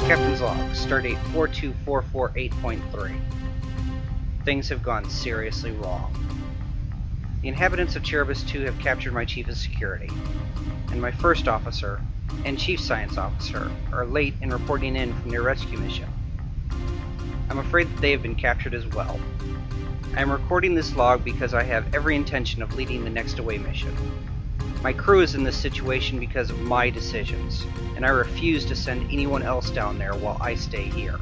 Captain's log, stardate 42448.3. Things have gone seriously wrong. The inhabitants of Cherbus 2 have captured my chief of security, and my first officer and chief science officer are late in reporting in from their rescue mission. I'm afraid that they have been captured as well. I am recording this log because I have every intention of leading the next away mission. My crew is in this situation because of my decisions, and I refuse to send anyone else down there while I stay here.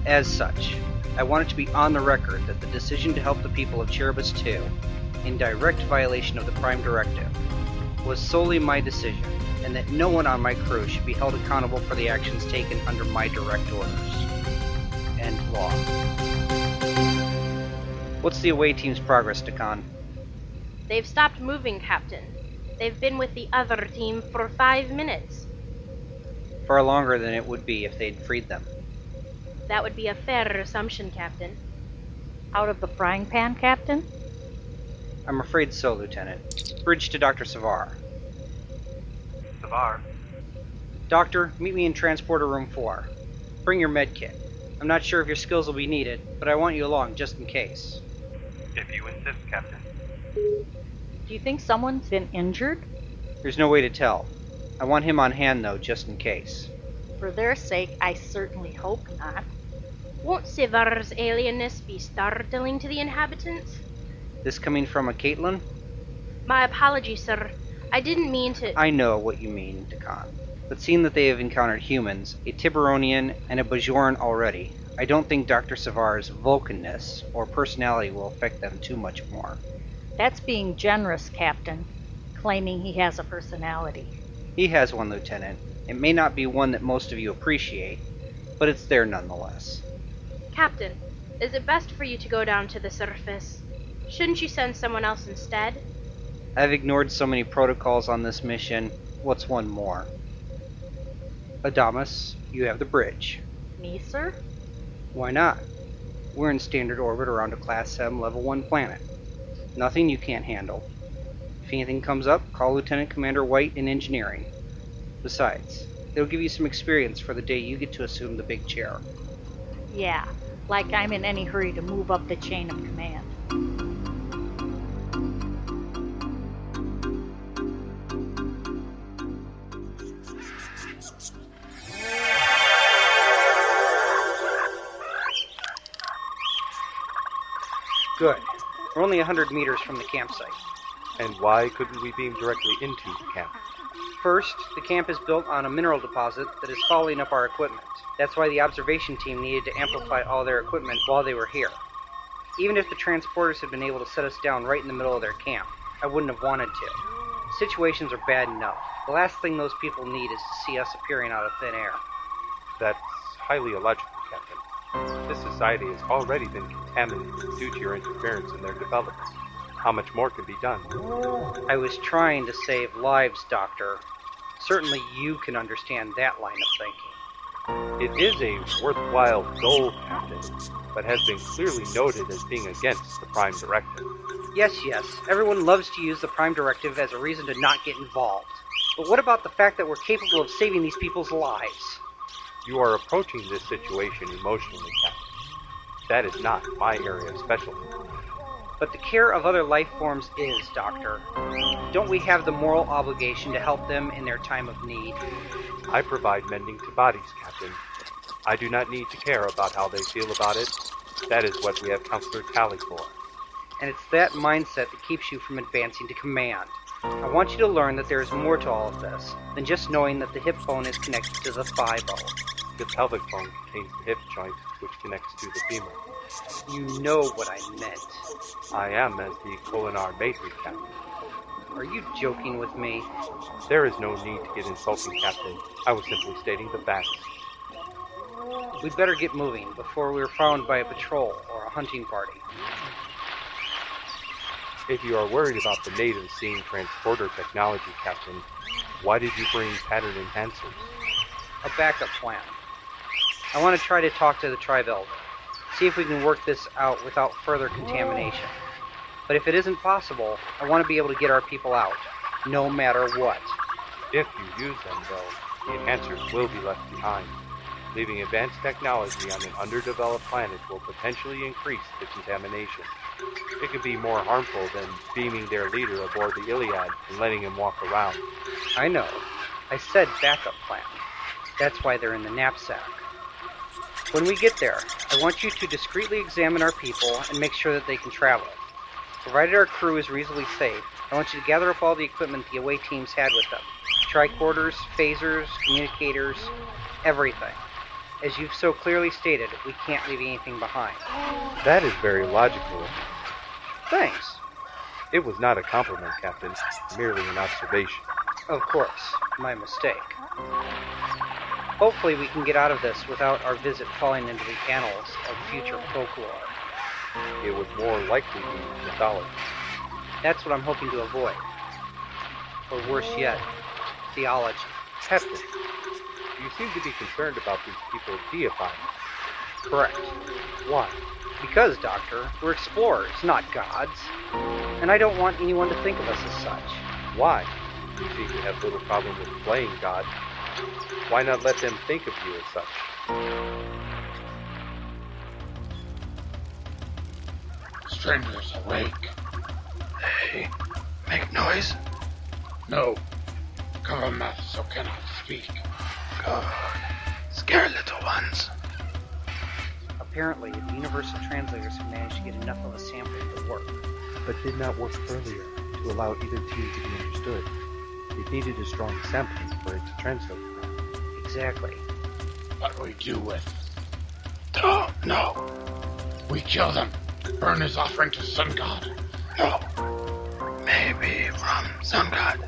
As such, I want it to be on the record that the decision to help the people of Cherbus 2, in direct violation of the Prime Directive, was solely my decision, and that no one on my crew should be held accountable for the actions taken under my direct orders. End log. What's the away team's progress, Dakan? They've stopped moving, Captain. They've been with the other team for 5 minutes. Far longer than it would be if they'd freed them. That would be a fair assumption, Captain. Out of the frying pan, Captain? I'm afraid so, Lieutenant. Bridge to Dr. Savar. Savar? Doctor, meet me in Transporter Room 4. Bring your med kit. I'm not sure if your skills will be needed, but I want you along just in case. If you insist, Captain. Do you think someone's been injured? There's no way to tell. I want him on hand, though, just in case. For their sake, I certainly hope not. Won't Savar's alienness be startling to the inhabitants? This coming from a Caitlin? My apologies, sir. I didn't mean to... I know what you mean, Dakan. But seeing that they have encountered humans, a Tiberonian, and a Bajoran already, I don't think Dr. Savar's Vulcanness or personality will affect them too much more. That's being generous, Captain, claiming he has a personality. He has one, Lieutenant. It may not be one that most of you appreciate, but it's there nonetheless. Captain, is it best for you to go down to the surface? Shouldn't you send someone else instead? I've ignored so many protocols on this mission. What's one more? Adamas, you have the bridge. Me, sir? Why not? We're in standard orbit around a Class 7 Level 1 planet. Nothing you can't handle. If anything comes up, call Lieutenant Commander White in engineering. Besides, it'll give you some experience for the day you get to assume the big chair. Yeah, like I'm in any hurry to move up the chain of command. Good. We're only 100 meters from the campsite. And why couldn't we beam directly into the camp? First, the camp is built on a mineral deposit that is following up our equipment. That's why the observation team needed to amplify all their equipment while they were here. Even if the transporters had been able to set us down right in the middle of their camp, I wouldn't have wanted to. Situations are bad enough. The last thing those people need is to see us appearing out of thin air. That's highly illogical, Captain. This society has already been contaminated due to your interference in their development. How much more can be done? I was trying to save lives, Doctor. Certainly you can understand that line of thinking. It is a worthwhile goal, Captain, but has been clearly noted as being against the Prime Directive. Yes. Everyone loves to use the Prime Directive as a reason to not get involved. But what about the fact that we're capable of saving these people's lives? You are approaching this situation emotionally, Captain. That is not my area of specialty. But the care of other life forms is, Doctor. Don't we have the moral obligation to help them in their time of need? I provide mending to bodies, Captain. I do not need to care about how they feel about it. That is what we have Counselor Tally for. And it's that mindset that keeps you from advancing to command. I want you to learn that there is more to all of this than just knowing that the hip bone is connected to the thigh bone. The pelvic bone contains the hip joint, which connects to the femur. You know what I meant. I am as the Colinar Matri, Captain. Are you joking with me? There is no need to get insulting, Captain. I was simply stating the facts. We'd better get moving before we're found by a patrol or a hunting party. If you are worried about the natives seeing transporter technology, Captain, why did you bring pattern enhancers? A backup plan. I want to try to talk to the Tribe Elder. See if we can work this out without further contamination. But if it isn't possible, I want to be able to get our people out. No matter what. If you use them, though, the enhancers will be left behind. Leaving advanced technology on an underdeveloped planet will potentially increase the contamination. It could be more harmful than beaming their leader aboard the Iliad and letting him walk around. I know. I said backup plan. That's why they're in the knapsack. When we get there, I want you to discreetly examine our people and make sure that they can travel. Provided our crew is reasonably safe, I want you to gather up all the equipment the away teams had with them. Tricorders, phasers, communicators, everything. As you've so clearly stated, we can't leave anything behind. That is very logical. Thanks. It was not a compliment, Captain, merely an observation. Of course, my mistake. Hopefully we can get out of this without our visit falling into the annals of future folklore. It would more likely be mythology. That's what I'm hoping to avoid. Or worse yet, theology. Captain, you seem to be concerned about these people deifying. Correct. Why? Because, Doctor, we're explorers, not gods. And I don't want anyone to think of us as such. Why? You seem to have little problem with playing God. Why not let them think of you as such? Strangers awake. They make noise? No. Cover mouth so cannot speak. Good. Scare little ones. Apparently, the universal translators have managed to get enough of a sampling to work. But did not work earlier to allow either team to be understood. It needed a strong sampling for it to translate correctly. Exactly. What do we do with? Don't know. We kill them. Burn his offering to Sun God. No. Maybe from Sun God.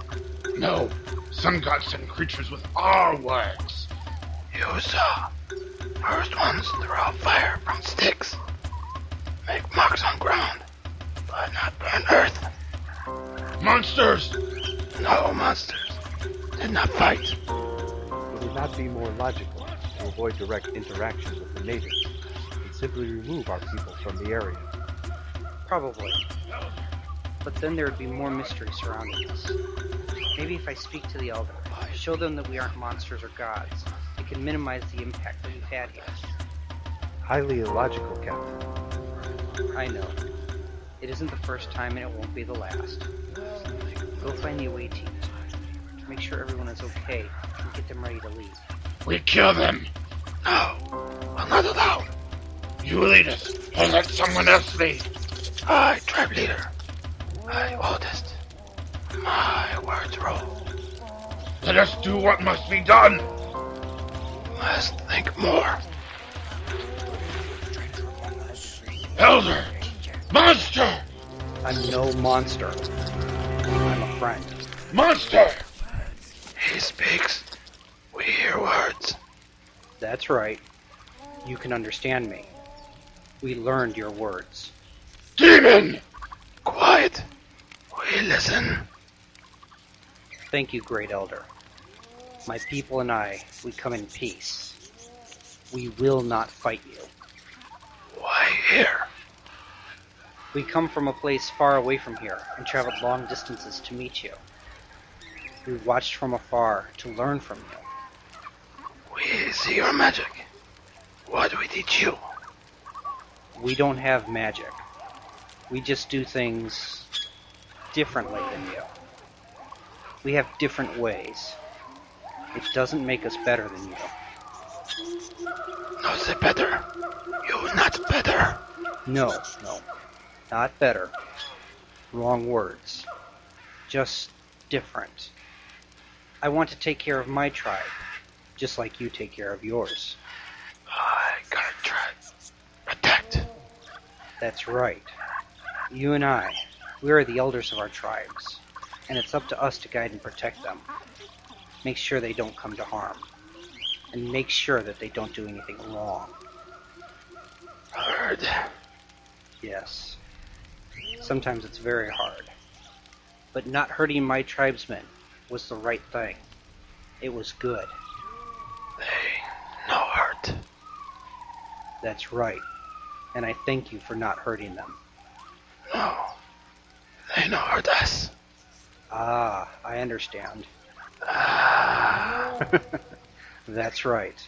No. Sun God sent creatures with our words. You saw. First ones throw out fire from sticks. Make marks on ground, but not burn earth. Monsters! No monsters. Did not fight. Would it not be more logical to avoid direct interaction with the natives and simply remove our people from the area? Probably. But then there would be more mystery surrounding us. Maybe if I speak to the Elder, show them that we aren't monsters or gods, it can minimize the impact that we've had here. Highly illogical, Captain. I know. It isn't the first time and it won't be the last. Go find the away teams. Make sure everyone is okay and get them ready to leave. We kill them. No. Will not allow. You lead us, or let someone else lead. I, tribe leader. I, oldest. My words roll. Let us do what must be done. Must think more. Elder! Monster! I'm no monster. I'm a friend. Monster! He speaks. We hear words. That's right. You can understand me. We learned your words. Demon! Quiet. We listen. Thank you, Great Elder. My people and I, we come in peace. We will not fight you. Why here? We come from a place far away from here and traveled long distances to meet you. We watched from afar to learn from you. We see your magic. What do we teach you? We don't have magic. We just do things differently than you. We have different ways. It doesn't make us better than you. No say better. You not better. No. Not better. Wrong words. Just different. I want to take care of my tribe, just like you take care of yours. I gotta try. Protect. That's right. You and I, we are the elders of our tribes, and it's up to us to guide and protect them. Make sure they don't come to harm, and make sure that they don't do anything wrong. Heard. Yes. Sometimes it's very hard. But not hurting my tribesmen was the right thing. It was good. They no hurt. That's right. And I thank you for not hurting them. No. They no hurt us. Ah, I understand. That's right.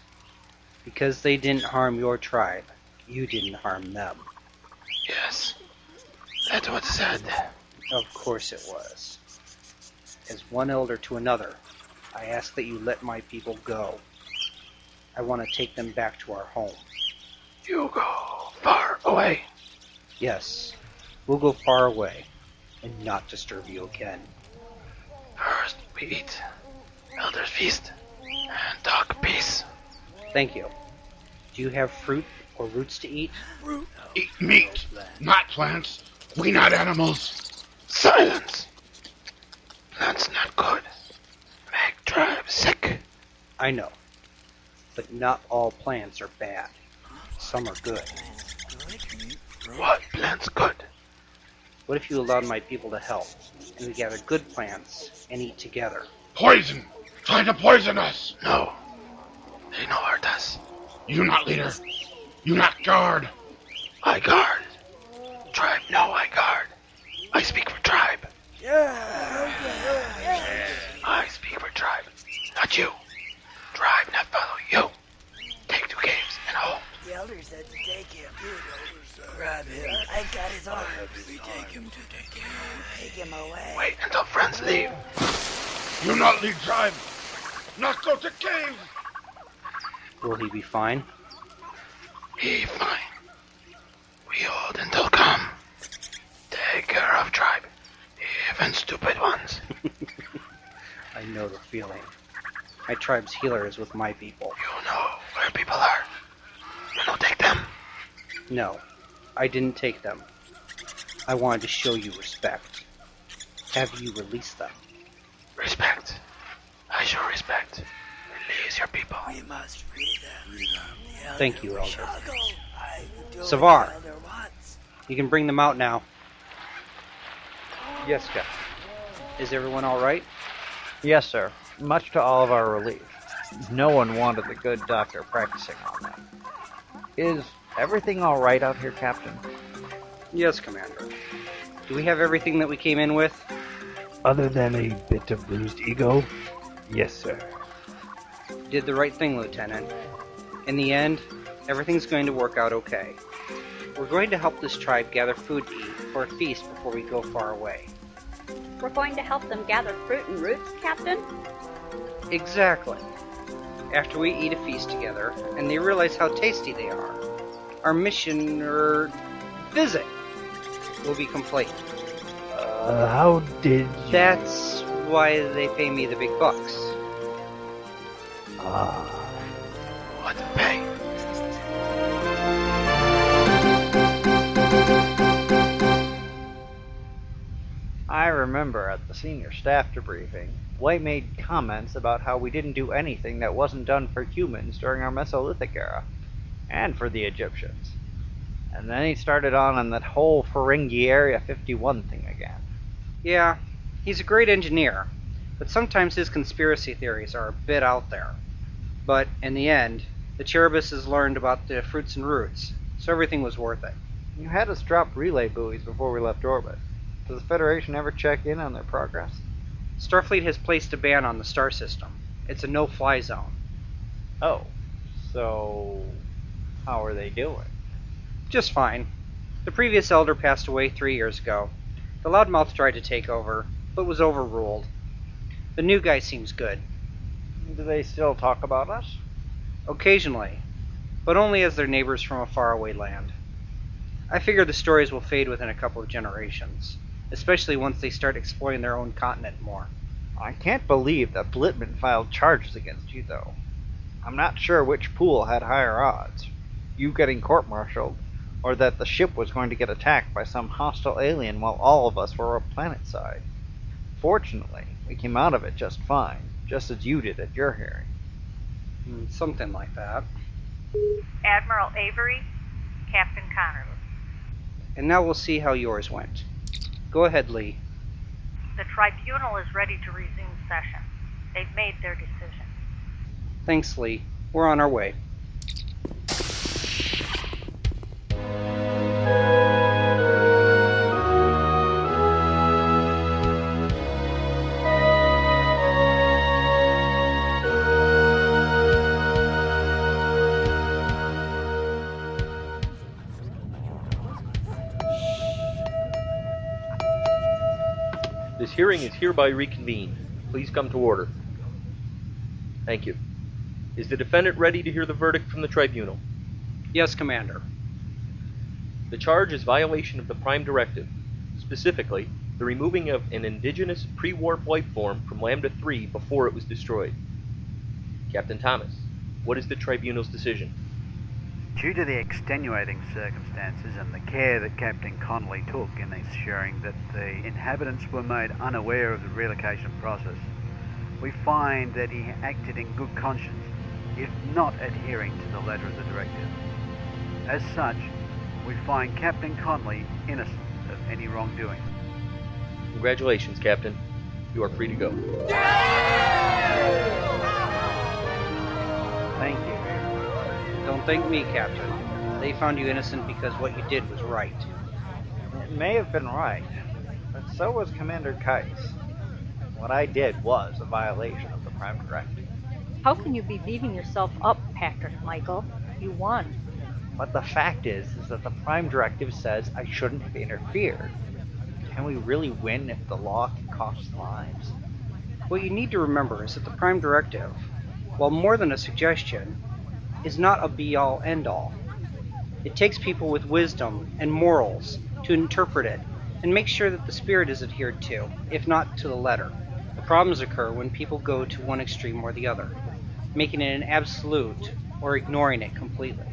Because they didn't harm your tribe, you didn't harm them. Yes, that's what's said. Of course it was. As one elder to another, I ask that you let my people go. I want to take them back to our home. You go far away. Yes, we'll go far away and not disturb you again. First we eat, elders feast, and talk peace. Thank you. Do you have fruit or roots to eat? Eat meat, not plants. We not animals. Silence! Plants not good. Make tribe sick. I know. But not all plants are bad. Some are good. What plants good? What if you allowed my people to help, and we gather good plants and eat together? Poison! Trying to poison us! No. They no hurt us. You not leader. You not guard. I guard. Tribe no I guard. I speak for tribe. I speak for tribe. Not you. Tribe not follow you. Take 2 caves and hold. The elder said to take him. Grab him. I got his arms. We take him to take him. Take him away. Wait until friends leave. You not lead tribe. Not go to cave. Will he be fine? He fine. We hold until come. Take care of tribe. Even stupid ones. I know the feeling. My tribe's healer is with my people. You know where people are. You don't take them. No, I didn't take them. I wanted to show you respect. Have you release them? Respect. I show respect. Release your people. We must free them. The elder Thank you, will Elder. struggle. I will do what Savar. the elder wants. You can bring them out now. Yes, Captain. Is everyone all right? Yes, sir. Much to all of our relief. No one wanted the good doctor practicing on them. Is everything all right out here, Captain? Yes, Commander. Do we have everything that we came in with? Other than a bit of bruised ego? Yes, sir. You did the right thing, Lieutenant. In the end, everything's going to work out okay. We're going to help this tribe gather food to eat for a feast before we go far away. We're going to help them gather fruit and roots, Captain? Exactly. After we eat a feast together, and they realize how tasty they are, our mission, visit, will be complete. How did you... That's why they pay me the big bucks. Ah. What pay? I remember at the senior staff debriefing, White made comments about how we didn't do anything that wasn't done for humans during our Mesolithic era, and for the Egyptians. And then he started on that whole Ferengi Area 51 thing again. Yeah, he's a great engineer, but sometimes his conspiracy theories are a bit out there. But in the end, the Cherubus has learned about the fruits and roots, so everything was worth it. You had us drop relay buoys before we left orbit. Does the Federation ever check in on their progress? Starfleet has placed a ban on the star system. It's a no-fly zone. Oh, so how are they doing? Just fine. The previous elder passed away 3 years ago. The loudmouth tried to take over, but was overruled. The new guy seems good. Do they still talk about us? Occasionally, but only as their neighbors from a faraway land. I figure the stories will fade within a couple of generations, especially once they start exploring their own continent more. I can't believe that Blitman filed charges against you, though. I'm not sure which pool had higher odds. You getting court-martialed, or that the ship was going to get attacked by some hostile alien while all of us were planet-side. Fortunately, we came out of it just fine, just as you did at your hearing. Something like that. Admiral Avery, Captain Connerly. And now we'll see how yours went. Go ahead, Lee. The tribunal is ready to resume session. They've made their decision. Thanks, Lee. We're on our way. This hearing is hereby reconvened. Please come to order. Thank you. Is the defendant ready to hear the verdict from the tribunal? Yes, Commander. The charge is violation of the Prime Directive, specifically the removing of an indigenous pre-warp life form from Lambda-3 before it was destroyed. Captain Thomas, what is the tribunal's decision? Due to the extenuating circumstances and the care that Captain Connolly took in ensuring that the inhabitants were made unaware of the relocation process, we find that he acted in good conscience, if not adhering to the letter of the directive. As such, we find Captain Connolly innocent of any wrongdoing. Congratulations, Captain. You are free to go. Thank you. Don't thank me, Captain. They found you innocent because what you did was right. It may have been right, but so was Commander Keiss. What I did was a violation of the Prime Directive. How can you be beating yourself up, Patrick Michael? You won. But the fact is that the Prime Directive says I shouldn't have interfered. Can we really win if the law can cost lives? What you need to remember is that the Prime Directive, while more than a suggestion, is not a be-all, end-all. It takes people with wisdom and morals to interpret it and make sure that the spirit is adhered to, if not to the letter. The problems occur when people go to one extreme or the other, making it an absolute or ignoring it completely.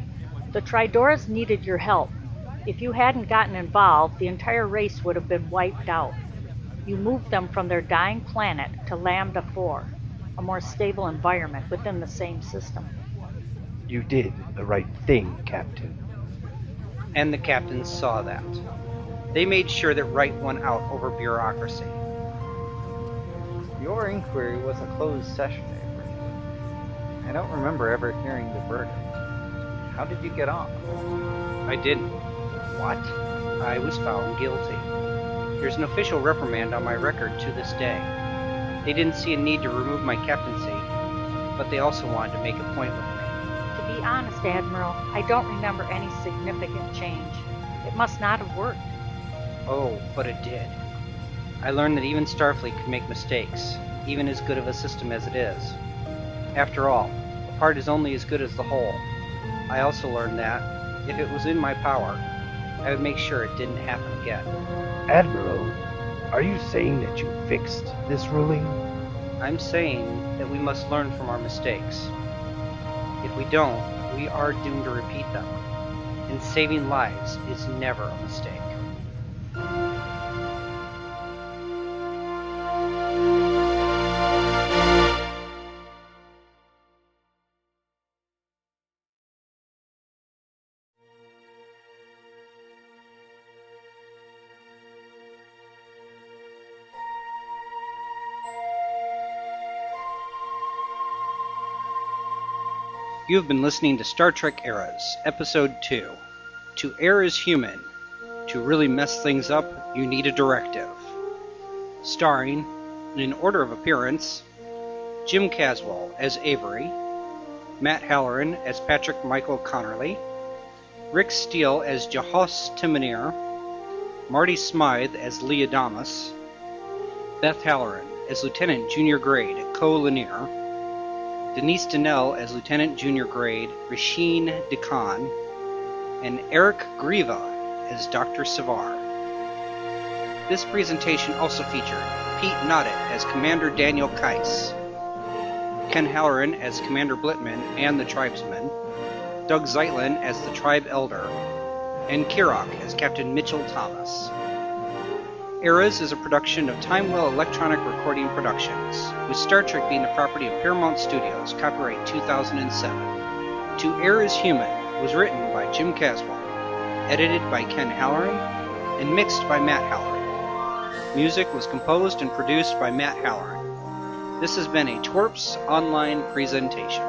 The Tridoras needed your help. If you hadn't gotten involved, the entire race would have been wiped out. You moved them from their dying planet to Lambda 4, a more stable environment within the same system. You did the right thing, Captain. And the captains saw that. They made sure that right won out over bureaucracy. Your inquiry was a closed session, Avery. I don't remember ever hearing the verdict. How did you get off? I didn't. What? I was found guilty. There's an official reprimand on my record to this day. They didn't see a need to remove my captaincy, but they also wanted to make a point with me. To be honest, Admiral, I don't remember any significant change. It must not have worked. Oh, but it did. I learned that even Starfleet could make mistakes, even as good of a system as it is. After all, a part is only as good as the whole. I also learned that, if it was in my power, I would make sure it didn't happen again. Admiral, are you saying that you fixed this ruling? I'm saying that we must learn from our mistakes. If we don't, we are doomed to repeat them. And saving lives is never a mistake. You have been listening to Star Trek Eras, Episode 2. To err is human. To really mess things up, you need a directive. Starring, in order of appearance, Jim Caswell as Avery, Matt Halloran as Patrick Michael Connerly, Rick Steele as Jahos Timonir, Marty Smythe as Lee Adamus, Beth Halloran as Lieutenant Junior Grade Ko Lanier, Denise Donnell as Lieutenant Junior Grade Rasheen DeKhan, and Eric Grieva as Dr. Savar. This presentation also featured Pete Noddet as Commander Daniel Keiss, Ken Halloran as Commander Blitman and the Tribesmen, Doug Zeitlin as the Tribe Elder, and Kirok as Captain Mitchell Thomas. Eras is a production of Timewell Electronic Recording Productions, with Star Trek being the property of Paramount Studios, copyright 2007. To Err is Human was written by Jim Caswell, edited by Ken Halloran, and mixed by Matt Halloran. Music was composed and produced by Matt Halloran. This has been a Twerps Online presentation.